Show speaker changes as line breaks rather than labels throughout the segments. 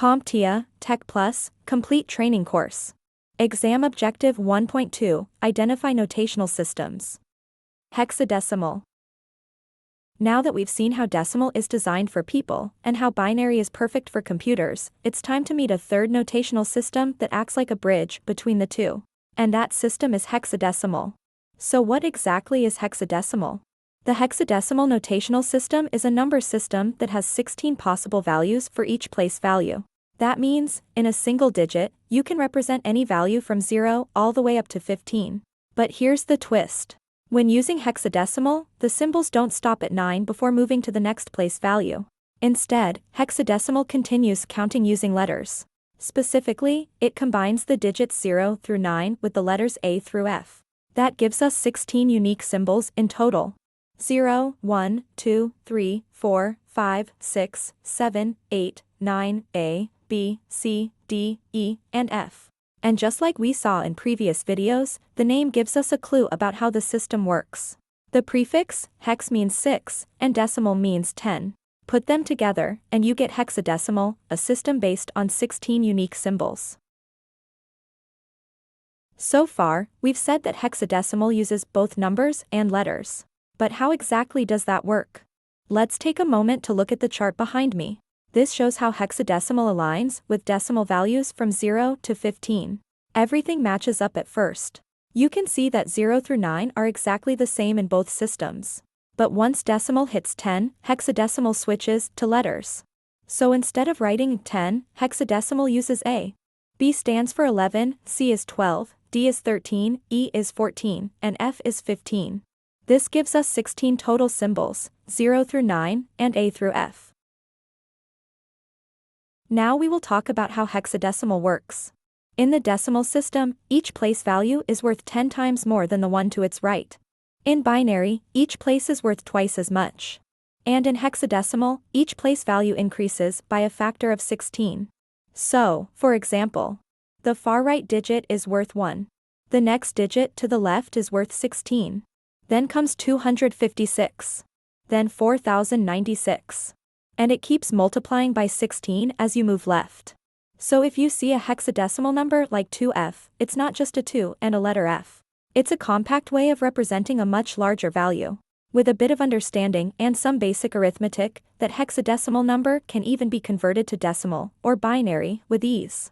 CompTIA Tech Complete Training Course. Exam Objective 1.2, Identify Notational Systems. Hexadecimal. Now that we've seen how decimal is designed for people, and how binary is perfect for computers, it's time to meet a third notational system that acts like a bridge between the two. And that system is hexadecimal. So what exactly is hexadecimal? The hexadecimal notational system is a number system that has 16 possible values for each place value. That means, in a single digit, you can represent any value from 0 all the way up to 15. But here's the twist. When using hexadecimal, the symbols don't stop at 9 before moving to the next place value. Instead, hexadecimal continues counting using letters. Specifically, it combines the digits 0 through 9 with the letters A through F. That gives us 16 unique symbols in total. 0, 1, 2, 3, 4, 5, 6, 7, 8, 9, A, B, C, D, E, and F. And just like we saw in previous videos, the name gives us a clue about how the system works. The prefix, hex means 6, and decimal means 10. Put them together, and you get hexadecimal, a system based on 16 unique symbols. So far, we've said that hexadecimal uses both numbers and letters. But how exactly does that work? Let's take a moment to look at the chart behind me. This shows how hexadecimal aligns with decimal values from 0 to 15. Everything matches up at first. You can see that 0 through 9 are exactly the same in both systems. But once decimal hits 10, hexadecimal switches to letters. So instead of writing 10, hexadecimal uses A. B stands for 11, C is 12, D is 13, E is 14, and F is 15. This gives us 16 total symbols, 0 through 9, and A through F. Now we will talk about how hexadecimal works. In the decimal system, each place value is worth 10 times more than the one to its right. In binary, each place is worth twice as much. And in hexadecimal, each place value increases by a factor of 16. So, for example, the far right digit is worth 1. The next digit to the left is worth 16. Then comes 256. Then 4096. And it keeps multiplying by 16 as you move left. So if you see a hexadecimal number like 2F, it's not just a 2 and a letter F. It's a compact way of representing a much larger value. With a bit of understanding and some basic arithmetic, that hexadecimal number can even be converted to decimal or binary with ease.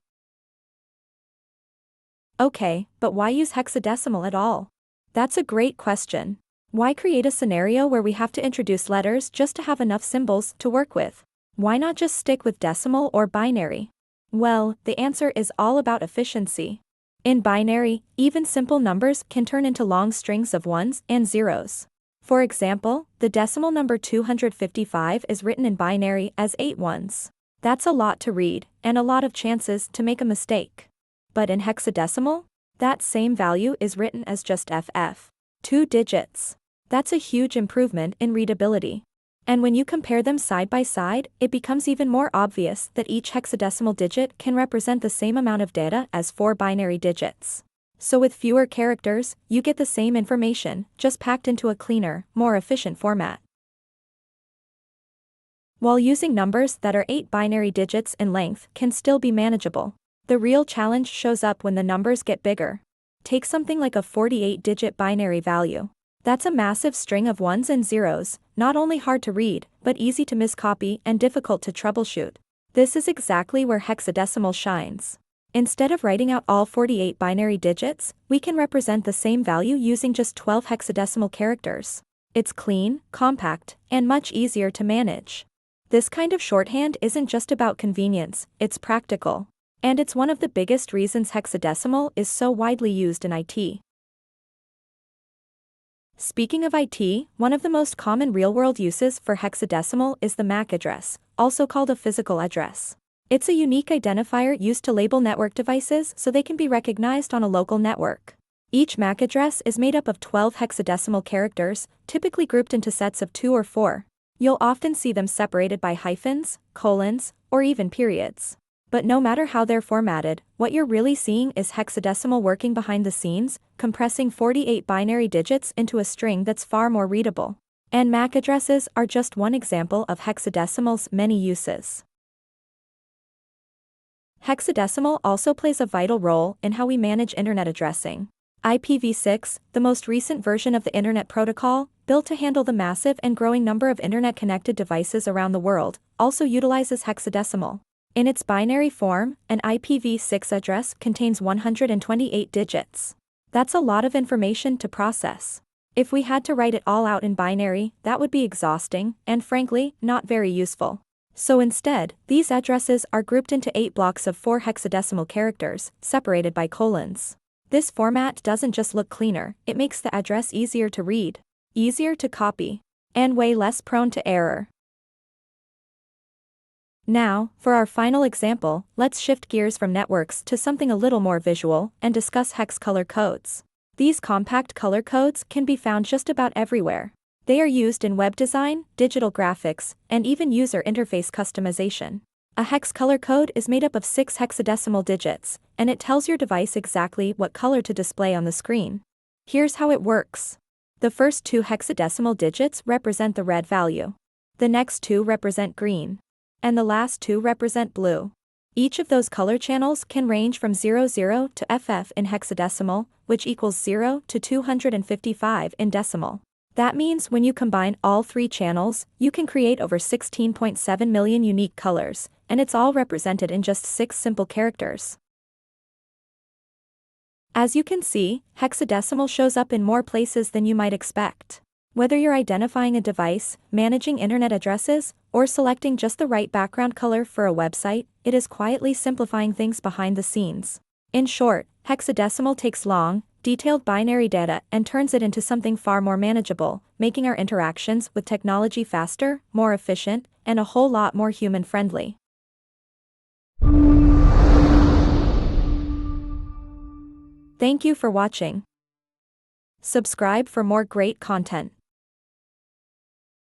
Okay, but why use hexadecimal at all? That's a great question. Why create a scenario where we have to introduce letters just to have enough symbols to work with? Why not just stick with decimal or binary? Well, the answer is all about efficiency. In binary, even simple numbers can turn into long strings of ones and zeros. For example, the decimal number 255 is written in binary as 8 ones. That's a lot to read, and a lot of chances to make a mistake. But in hexadecimal, that same value is written as just FF. 2 digits. That's a huge improvement in readability. And when you compare them side by side, it becomes even more obvious that each hexadecimal digit can represent the same amount of data as 4 binary digits. So with fewer characters, you get the same information, just packed into a cleaner, more efficient format. While using numbers that are 8 binary digits in length can still be manageable, the real challenge shows up when the numbers get bigger. Take something like a 48-digit binary value. That's a massive string of ones and zeros, not only hard to read, but easy to miscopy and difficult to troubleshoot. This is exactly where hexadecimal shines. Instead of writing out all 48 binary digits, we can represent the same value using just 12 hexadecimal characters. It's clean, compact, and much easier to manage. This kind of shorthand isn't just about convenience, it's practical. And it's one of the biggest reasons hexadecimal is so widely used in IT. Speaking of IT, one of the most common real-world uses for hexadecimal is the MAC address, also called a physical address. It's a unique identifier used to label network devices so they can be recognized on a local network. Each MAC address is made up of 12 hexadecimal characters, typically grouped into sets of 2 or 4. You'll often see them separated by hyphens, colons, or even periods. But no matter how they're formatted, what you're really seeing is hexadecimal working behind the scenes, compressing 48 binary digits into a string that's far more readable. And MAC addresses are just one example of hexadecimal's many uses. Hexadecimal also plays a vital role in how we manage internet addressing. IPv6, the most recent version of the Internet Protocol, built to handle the massive and growing number of internet-connected devices around the world, also utilizes hexadecimal. In its binary form, an IPv6 address contains 128 digits. That's a lot of information to process. If we had to write it all out in binary, that would be exhausting, and frankly, not very useful. So instead, these addresses are grouped into 8 blocks of 4 hexadecimal characters, separated by colons. This format doesn't just look cleaner, it makes the address easier to read, easier to copy, and way less prone to error. Now, for our final example, let's shift gears from networks to something a little more visual and discuss hex color codes. These compact color codes can be found just about everywhere. They are used in web design, digital graphics, and even user interface customization. A hex color code is made up of 6 hexadecimal digits, and it tells your device exactly what color to display on the screen. Here's how it works. The first 2 hexadecimal digits represent the red value. The next 2 represent green. And the last 2 represent blue. Each of those color channels can range from 00 to FF in hexadecimal, which equals 0 to 255 in decimal. That means when you combine all 3 channels, you can create over 16.7 million unique colors, and it's all represented in just 6 simple characters. As you can see, hexadecimal shows up in more places than you might expect. Whether you're identifying a device, managing internet addresses, or selecting just the right background color for a website, it is quietly simplifying things behind the scenes. In short, hexadecimal takes long, detailed binary data and turns it into something far more manageable, making our interactions with technology faster, more efficient, and a whole lot more human-friendly. Thank you for watching. Subscribe for more great content.